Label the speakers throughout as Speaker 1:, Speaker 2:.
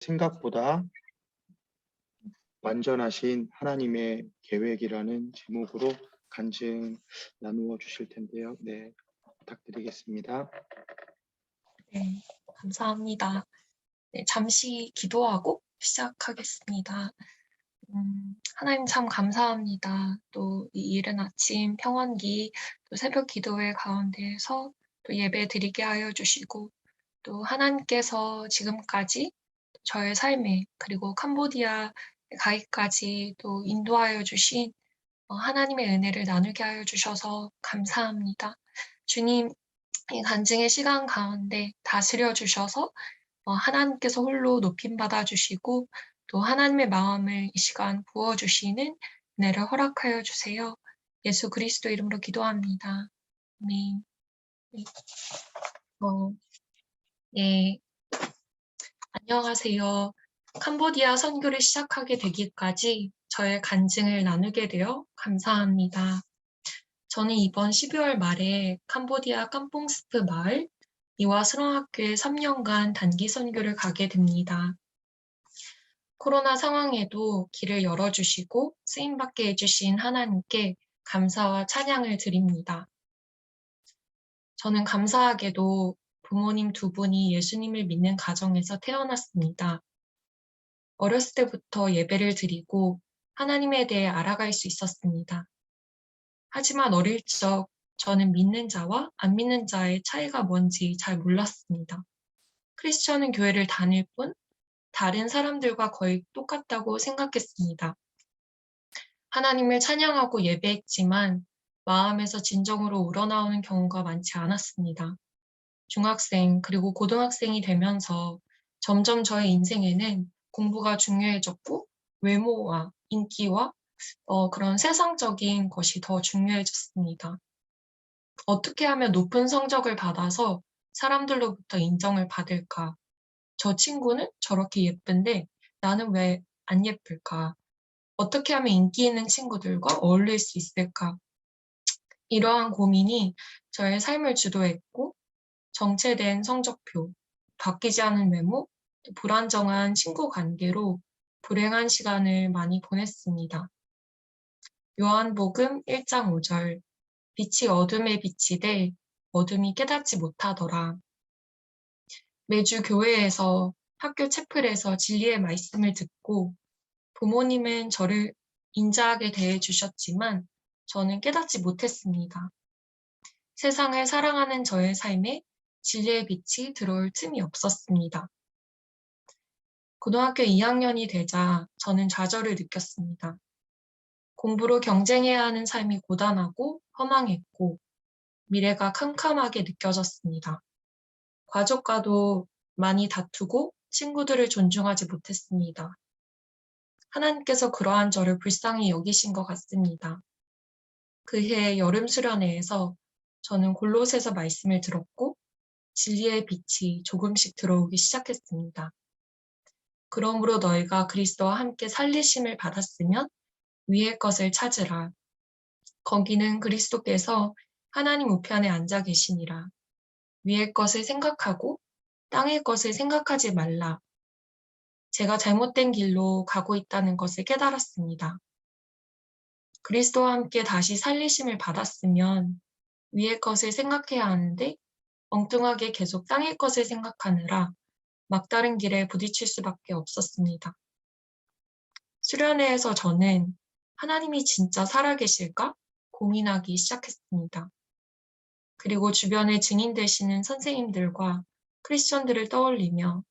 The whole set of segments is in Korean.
Speaker 1: 생각보다 완전하신 하나님의 계획이라는 제목으로 간증 나누어 주실 텐데요. 네, 부탁드리겠습니다.
Speaker 2: 네, 감사합니다. 네, 잠시 기도하고 시작하겠습니다. 하나님 참 감사합니다. 또 이 이른 아침 평안기, 또 새벽 기도회 가운데에서 또 예배 드리게 하여 주시고, 또 하나님께서 지금까지 저의 삶에, 그리고 캄보디아 가기까지 또 인도하여 주신 하나님의 은혜를 나누게 하여 주셔서 감사합니다. 주님, 이 간증의 시간 가운데 다스려 주셔서 하나님께서 홀로 높임받아 주시고, 또 하나님의 마음을 이 시간 부어 주시는 은혜를 허락하여 주세요. 예수 그리스도 이름으로 기도합니다. 아멘. 네. 어, 예. 안녕하세요. 캄보디아 선교를 시작하게 되기까지 저의 간증을 나누게 되어 감사합니다. 저는 이번 12월 말에 캄보디아 깜뽕스프 마을 이와 수롱학교에 3년간 단기 선교를 가게 됩니다. 코로나 상황에도 길을 열어주시고 쓰임받게 해주신 하나님께 감사와 찬양을 드립니다. 저는 감사하게도 부모님 두 분이 예수님을 믿는 가정에서 태어났습니다. 어렸을 때부터 예배를 드리고 하나님에 대해 알아갈 수 있었습니다. 하지만 어릴 적 저는 믿는 자와 안 믿는 자의 차이가 뭔지 잘 몰랐습니다. 크리스천은 교회를 다닐 뿐 다른 사람들과 거의 똑같다고 생각했습니다. 하나님을 찬양하고 예배했지만 마음에서 진정으로 우러나오는 경우가 많지 않았습니다. 중학생 그리고 고등학생이 되면서 점점 저의 인생에는 공부가 중요해졌고 외모와 인기와 그런 세상적인 것이 더 중요해졌습니다. 어떻게 하면 높은 성적을 받아서 사람들로부터 인정을 받을까? 저 친구는 저렇게 예쁜데 나는 왜 안 예쁠까? 어떻게 하면 인기 있는 친구들과 어울릴 수 있을까? 이러한 고민이 저의 삶을 주도했고, 정체된 성적표, 바뀌지 않은 외모, 불안정한 친구 관계로 불행한 시간을 많이 보냈습니다. 요한복음 1장 5절, 빛이 어둠에 비치되 어둠이 깨닫지 못하더라. 매주 교회에서 학교 채플에서 진리의 말씀을 듣고 부모님은 저를 인자하게 대해주셨지만 저는 깨닫지 못했습니다. 세상을 사랑하는 저의 삶에 진리의 빛이 들어올 틈이 없었습니다. 고등학교 2학년이 되자 저는 좌절을 느꼈습니다. 공부로 경쟁해야 하는 삶이 고단하고 허망했고 미래가 캄캄하게 느껴졌습니다. 가족과도 많이 다투고 친구들을 존중하지 못했습니다. 하나님께서 그러한 저를 불쌍히 여기신 것 같습니다. 그해 여름 수련회에서 저는 골로새서 말씀을 들었고 진리의 빛이 조금씩 들어오기 시작했습니다. 그러므로 너희가 그리스도와 함께 살리심을 받았으면 위의 것을 찾으라. 거기는 그리스도께서 하나님 우편에 앉아 계시니라. 위의 것을 생각하고 땅의 것을 생각하지 말라. 제가 잘못된 길로 가고 있다는 것을 깨달았습니다. 그리스도와 함께 다시 살리심을 받았으면 위의 것을 생각해야 하는데 엉뚱하게 계속 땅의 것을 생각하느라 막다른 길에 부딪힐 수밖에 없었습니다. 수련회에서 저는 하나님이 진짜 살아계실까 고민하기 시작했습니다. 그리고 주변에 증인 되시는 선생님들과 크리스천들을 떠올리며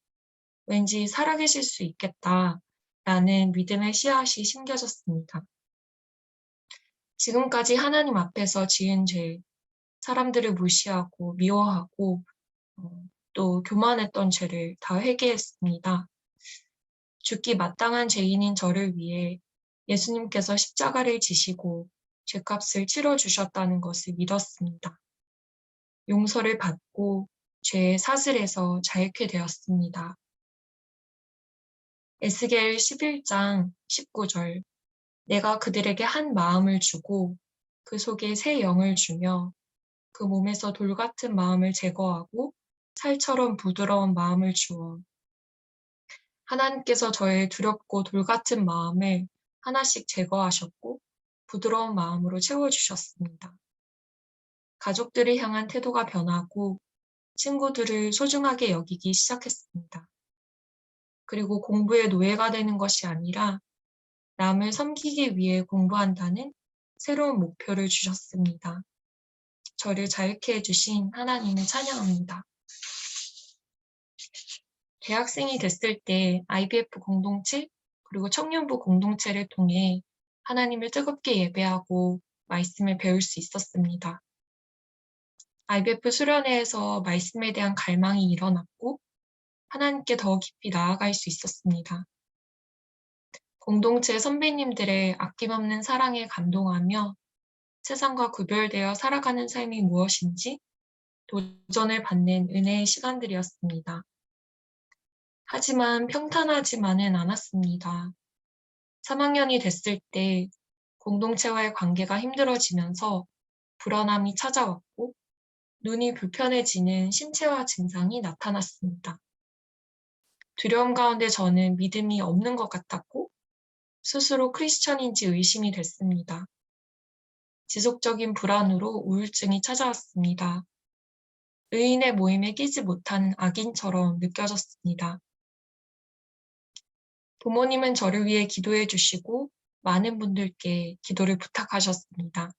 Speaker 2: 왠지 살아계실 수 있겠다라는 믿음의 씨앗이 심겨졌습니다. 지금까지 하나님 앞에서 지은 죄, 사람들을 무시하고 미워하고 또 교만했던 죄를 다 회개했습니다. 죽기 마땅한 죄인인 저를 위해 예수님께서 십자가를 지시고 죄값을 치러주셨다는 것을 믿었습니다. 용서를 받고 죄의 사슬에서 자유케 되었습니다. 에스겔 11장 19절 내가 그들에게 한 마음을 주고 그 속에 새 영을 주며 그 몸에서 돌 같은 마음을 제거하고 살처럼 부드러운 마음을 주어 하나님께서 저의 두렵고 돌같은 마음을 하나씩 제거하셨고 부드러운 마음으로 채워주셨습니다. 가족들을 향한 태도가 변하고 친구들을 소중하게 여기기 시작했습니다. 그리고 공부의 노예가 되는 것이 아니라 남을 섬기기 위해 공부한다는 새로운 목표를 주셨습니다. 저를 자유케 해주신 하나님을 찬양합니다. 대학생이 됐을 때 IBF 공동체 그리고 청년부 공동체를 통해 하나님을 뜨겁게 예배하고 말씀을 배울 수 있었습니다. IBF 수련회에서 말씀에 대한 갈망이 일어났고 하나님께 더 깊이 나아갈 수 있었습니다. 공동체 선배님들의 아낌없는 사랑에 감동하며 세상과 구별되어 살아가는 삶이 무엇인지 도전을 받는 은혜의 시간들이었습니다. 하지만 평탄하지만은 않았습니다. 3학년이 됐을 때 공동체와의 관계가 힘들어지면서 불안함이 찾아왔고 눈이 불편해지는 신체화 증상이 나타났습니다. 두려움 가운데 저는 믿음이 없는 것 같았고 스스로 크리스천인지 의심이 됐습니다. 지속적인 불안으로 우울증이 찾아왔습니다. 의인의 모임에 끼지 못하는 악인처럼 느껴졌습니다. 부모님은 저를 위해 기도해 주시고 많은 분들께 기도를 부탁하셨습니다.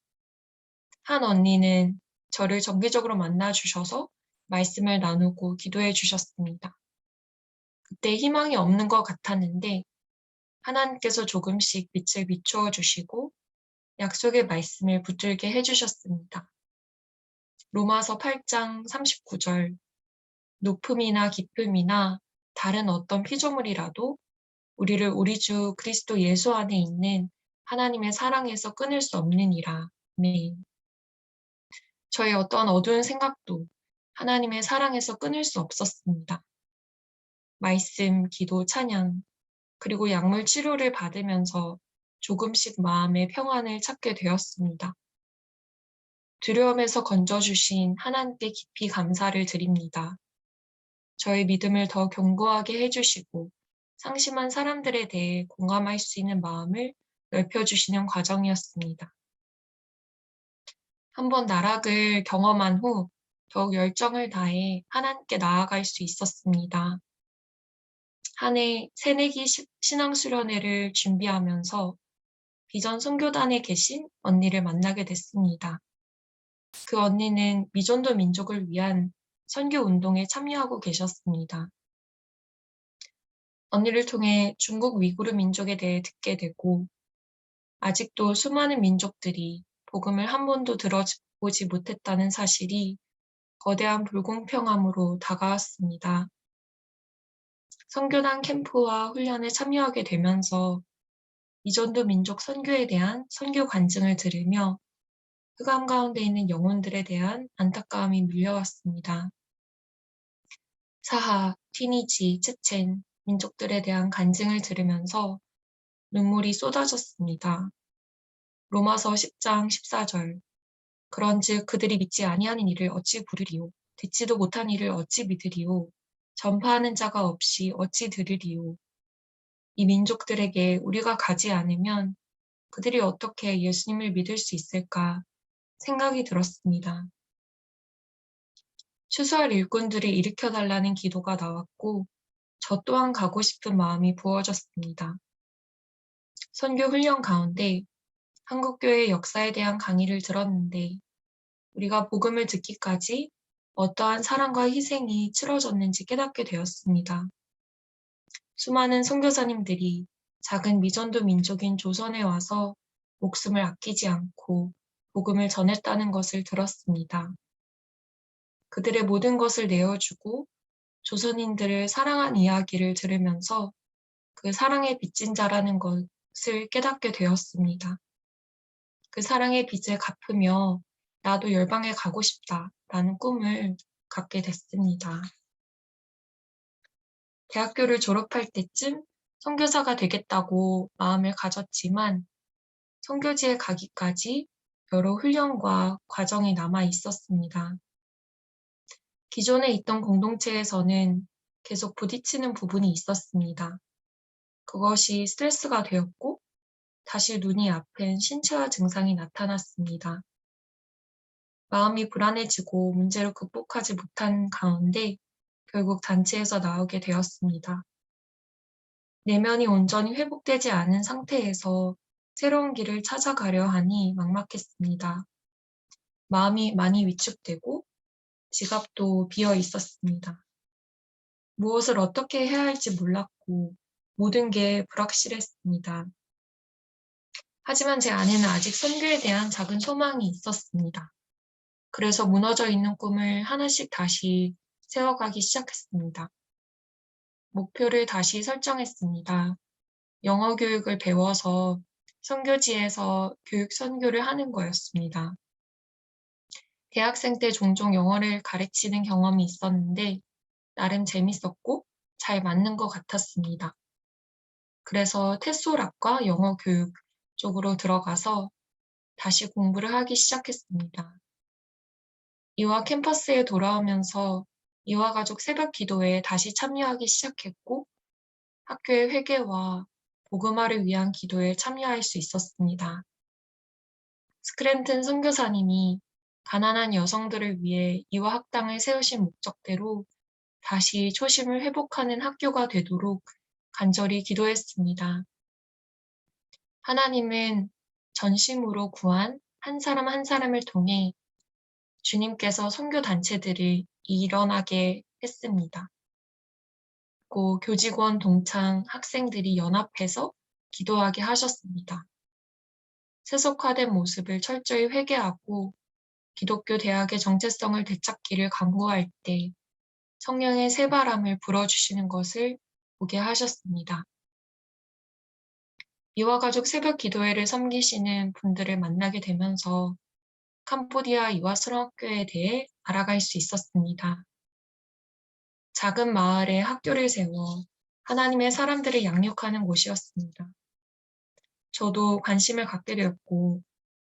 Speaker 2: 한 언니는 저를 정기적으로 만나 주셔서 말씀을 나누고 기도해 주셨습니다. 그때 희망이 없는 것 같았는데 하나님께서 조금씩 빛을 비추어 주시고 약속의 말씀을 붙들게 해주셨습니다. 로마서 8장 39절 높음이나 깊음이나 다른 어떤 피조물이라도 우리를 우리 주 그리스도 예수 안에 있는 하나님의 사랑에서 끊을 수 없느니라. 아멘. 저의 어떤 어두운 생각도 하나님의 사랑에서 끊을 수 없었습니다. 말씀, 기도, 찬양, 그리고 약물 치료를 받으면서 조금씩 마음의 평안을 찾게 되었습니다. 두려움에서 건져주신 하나님께 깊이 감사를 드립니다. 저의 믿음을 더 견고하게 해주시고 상심한 사람들에 대해 공감할 수 있는 마음을 넓혀주시는 과정이었습니다. 한번 나락을 경험한 후 더욱 열정을 다해 하나님께 나아갈 수 있었습니다. 한 해 새내기 신앙수련회를 준비하면서 비전 선교단에 계신 언니를 만나게 됐습니다. 그 언니는 미전도 민족을 위한 선교 운동에 참여하고 계셨습니다. 언니를 통해 중국 위구르 민족에 대해 듣게 되고 아직도 수많은 민족들이 복음을 한 번도 들어보지 못했다는 사실이 거대한 불공평함으로 다가왔습니다. 선교단 캠프와 훈련에 참여하게 되면서 미전도 민족 선교에 대한 선교 간증을 들으며 흑암 가운데 있는 영혼들에 대한 안타까움이 밀려왔습니다. 사하, 티니지, 체첸 민족들에 대한 간증을 들으면서 눈물이 쏟아졌습니다. 로마서 10장 14절 그런즉 그들이 믿지 아니하는 일을 어찌 부르리요 듣지도 못한 일을 어찌 믿으리요 전파하는 자가 없이 어찌 들으리요 이 민족들에게 우리가 가지 않으면 그들이 어떻게 예수님을 믿을 수 있을까 생각이 들었습니다. 추수할 일꾼들을 일으켜달라는 기도가 나왔고 저 또한 가고 싶은 마음이 부어졌습니다. 선교 훈련 가운데 한국교회의 역사에 대한 강의를 들었는데 우리가 복음을 듣기까지 어떠한 사랑과 희생이 치러졌는지 깨닫게 되었습니다. 수많은 선교사님들이 작은 미전도 민족인 조선에 와서 목숨을 아끼지 않고 복음을 전했다는 것을 들었습니다. 그들의 모든 것을 내어주고 조선인들을 사랑한 이야기를 들으면서 그 사랑의 빚진 자라는 것을 깨닫게 되었습니다. 그 사랑의 빚을 갚으며 나도 열방에 가고 싶다라는 꿈을 갖게 됐습니다. 대학교를 졸업할 때쯤 선교사가 되겠다고 마음을 가졌지만 선교지에 가기까지 여러 훈련과 과정이 남아 있었습니다. 기존에 있던 공동체에서는 계속 부딪히는 부분이 있었습니다. 그것이 스트레스가 되었고 다시 눈이 아픈 신체화 증상이 나타났습니다. 마음이 불안해지고 문제를 극복하지 못한 가운데 결국 단체에서 나오게 되었습니다. 내면이 온전히 회복되지 않은 상태에서 새로운 길을 찾아가려 하니 막막했습니다. 마음이 많이 위축되고 지갑도 비어 있었습니다. 무엇을 어떻게 해야 할지 몰랐고 모든 게 불확실했습니다. 하지만 제 안에는 아직 선교에 대한 작은 소망이 있었습니다. 그래서 무너져 있는 꿈을 하나씩 다시 세워가기 시작했습니다. 목표를 다시 설정했습니다. 영어 교육을 배워서 선교지에서 교육 선교를 하는 거였습니다. 대학생 때 종종 영어를 가르치는 경험이 있었는데 나름 재밌었고 잘 맞는 것 같았습니다. 그래서 테솔학과 영어 교육 쪽으로 들어가서 다시 공부를 하기 시작했습니다. 이와 캠퍼스에 돌아오면서 이와 가족 새벽 기도에 다시 참여하기 시작했고 학교의 회개와 복음화를 위한 기도에 참여할 수 있었습니다. 스크랜튼 선교사님이 가난한 여성들을 위해 이화 학당을 세우신 목적대로 다시 초심을 회복하는 학교가 되도록 간절히 기도했습니다. 하나님은 전심으로 구한 한 사람 한 사람을 통해 주님께서 선교 단체들을 일어나게 했습니다. 고 교직원, 동창, 학생들이 연합해서 기도하게 하셨습니다. 세속화된 모습을 철저히 회개하고 기독교 대학의 정체성을 되찾기를 강구할 때 성령의 새바람을 불어주시는 것을 보게 하셨습니다. 이화 가족 새벽 기도회를 섬기시는 분들을 만나게 되면서 캄보디아 이화스러학교에 대해 알아갈 수 있었습니다. 작은 마을에 학교를 세워 하나님의 사람들을 양육하는 곳이었습니다. 저도 관심을 갖게 되었고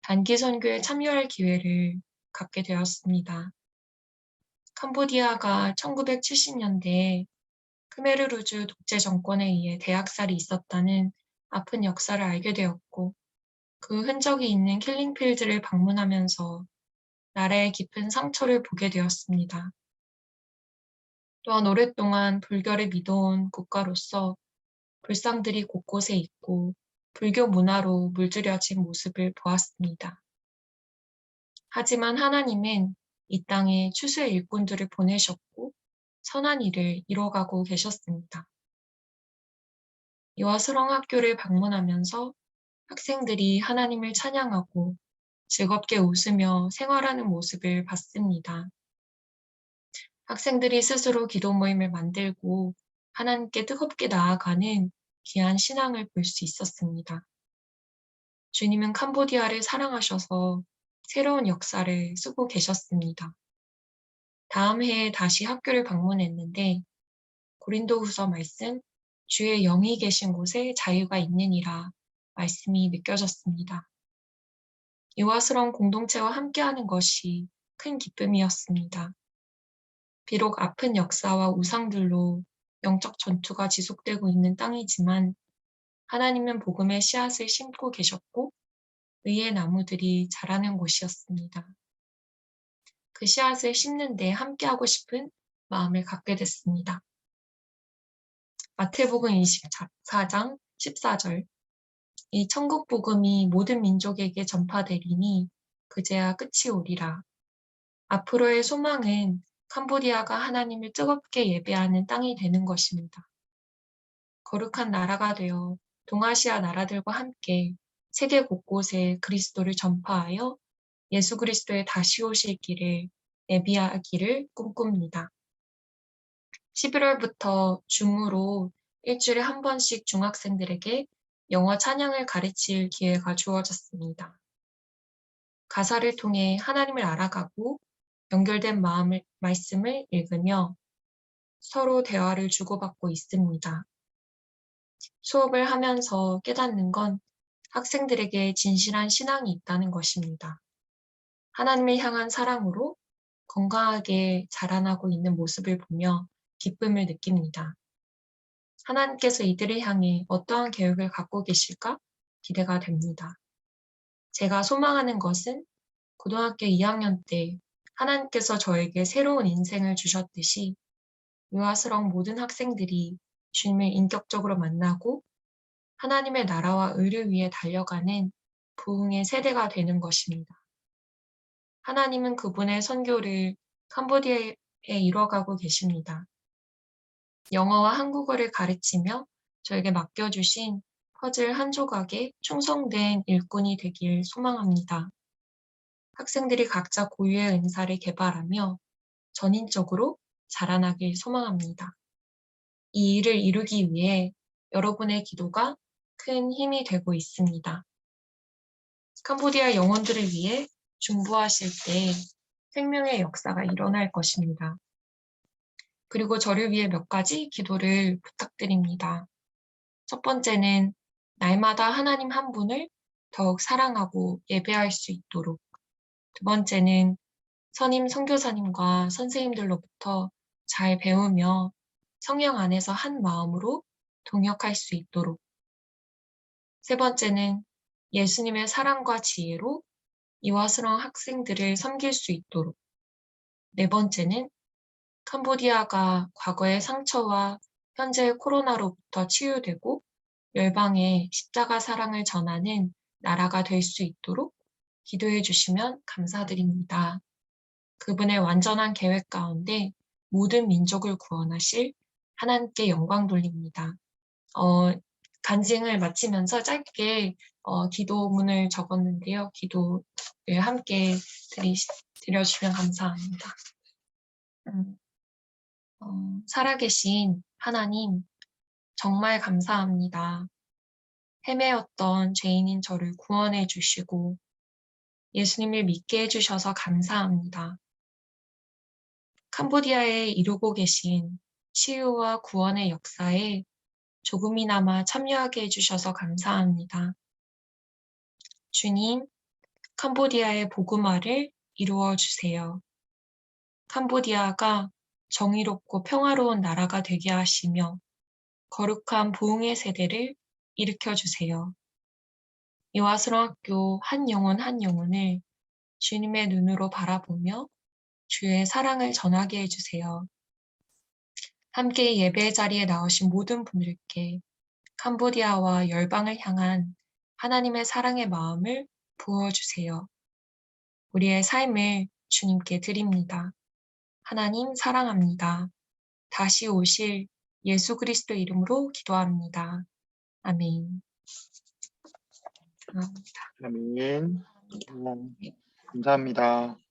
Speaker 2: 단기 선교에 참여할 기회를 갖게 되었습니다. 캄보디아가 1970년대에 크메르루즈 독재 정권에 의해 대학살이 있었다는 아픈 역사를 알게 되었고 그 흔적이 있는 킬링필드를 방문하면서 나라의 깊은 상처를 보게 되었습니다. 또한 오랫동안 불교를 믿어온 국가로서 불상들이 곳곳에 있고 불교 문화로 물들여진 모습을 보았습니다. 하지만 하나님은 이 땅에 추수의 일꾼들을 보내셨고 선한 일을 이뤄가고 계셨습니다. 이화스렁 학교를 방문하면서 학생들이 하나님을 찬양하고 즐겁게 웃으며 생활하는 모습을 봤습니다. 학생들이 스스로 기도 모임을 만들고 하나님께 뜨겁게 나아가는 귀한 신앙을 볼 수 있었습니다. 주님은 캄보디아를 사랑하셔서 새로운 역사를 쓰고 계셨습니다. 다음 해에 다시 학교를 방문했는데 고린도후서 말씀 주의 영이 계신 곳에 자유가 있느니라 말씀이 느껴졌습니다. 이화스러운 공동체와 함께하는 것이 큰 기쁨이었습니다. 비록 아픈 역사와 우상들로 영적 전투가 지속되고 있는 땅이지만 하나님은 복음의 씨앗을 심고 계셨고 의의 나무들이 자라는 곳이었습니다. 그 씨앗을 심는 데 함께하고 싶은 마음을 갖게 됐습니다. 마태복음 24장 14절 이 천국 복음이 모든 민족에게 전파되리니 그제야 끝이 오리라. 앞으로의 소망은 캄보디아가 하나님을 뜨겁게 예배하는 땅이 되는 것입니다. 거룩한 나라가 되어 동아시아 나라들과 함께 세계 곳곳에 그리스도를 전파하여 예수 그리스도의 다시 오실 길을 예비하기를 꿈꿉니다. 11월부터 줌으로 일주일에 한 번씩 중학생들에게 영어 찬양을 가르칠 기회가 주어졌습니다. 가사를 통해 하나님을 알아가고 연결된 말씀을 읽으며 서로 대화를 주고받고 있습니다. 수업을 하면서 깨닫는 건 학생들에게 진실한 신앙이 있다는 것입니다. 하나님을 향한 사랑으로 건강하게 자라나고 있는 모습을 보며 기쁨을 느낍니다. 하나님께서 이들을 향해 어떠한 계획을 갖고 계실까 기대가 됩니다. 제가 소망하는 것은 고등학교 2학년 때 하나님께서 저에게 새로운 인생을 주셨듯이 유아스러운 모든 학생들이 주님을 인격적으로 만나고 하나님의 나라와 의를 위해 달려가는 부흥의 세대가 되는 것입니다. 하나님은 그분의 선교를 캄보디아에 이뤄가고 계십니다. 영어와 한국어를 가르치며 저에게 맡겨주신 퍼즐 한 조각에 충성된 일꾼이 되길 소망합니다. 학생들이 각자 고유의 은사를 개발하며 전인적으로 자라나길 소망합니다. 이 일을 이루기 위해 여러분의 기도가 큰 힘이 되고 있습니다. 캄보디아 영혼들을 위해 중보하실 때 생명의 역사가 일어날 것입니다. 그리고 저를 위해 몇 가지 기도를 부탁드립니다. 첫 번째는 날마다 하나님 한 분을 더욱 사랑하고 예배할 수 있도록. 두 번째는 선임 선교사님과 선생님들로부터 잘 배우며 성령 안에서 한 마음으로 동역할 수 있도록. 세 번째는 예수님의 사랑과 지혜로 이와스러운 학생들을 섬길 수 있도록. 네 번째는 캄보디아가 과거의 상처와 현재의 코로나로부터 치유되고 열방에 십자가 사랑을 전하는 나라가 될 수 있도록 기도해 주시면 감사드립니다. 그분의 완전한 계획 가운데 모든 민족을 구원하실 하나님께 영광 돌립니다. 간증을 마치면서 짧게 기도문을 적었는데요. 기도를 함께 드려주시면 감사합니다. 살아계신 하나님, 정말 감사합니다. 헤매었던 죄인인 저를 구원해 주시고 예수님을 믿게 해주셔서 감사합니다. 캄보디아에 이루고 계신 치유와 구원의 역사에 조금이나마 참여하게 해주셔서 감사합니다. 주님, 캄보디아의 복음화를 이루어 주세요. 캄보디아가 정의롭고 평화로운 나라가 되게 하시며 거룩한 부흥의 세대를 일으켜 주세요. 이와스러학교 한 영혼 한 영혼을 주님의 눈으로 바라보며 주의 사랑을 전하게 해주세요. 함께 예배 자리에 나오신 모든 분들께 캄보디아와 열방을 향한 하나님의 사랑의 마음을 부어주세요. 우리의 삶을 주님께 드립니다. 하나님 사랑합니다. 다시 오실 예수 그리스도 이름으로 기도합니다. 아멘.
Speaker 1: 아멘. 감사합니다.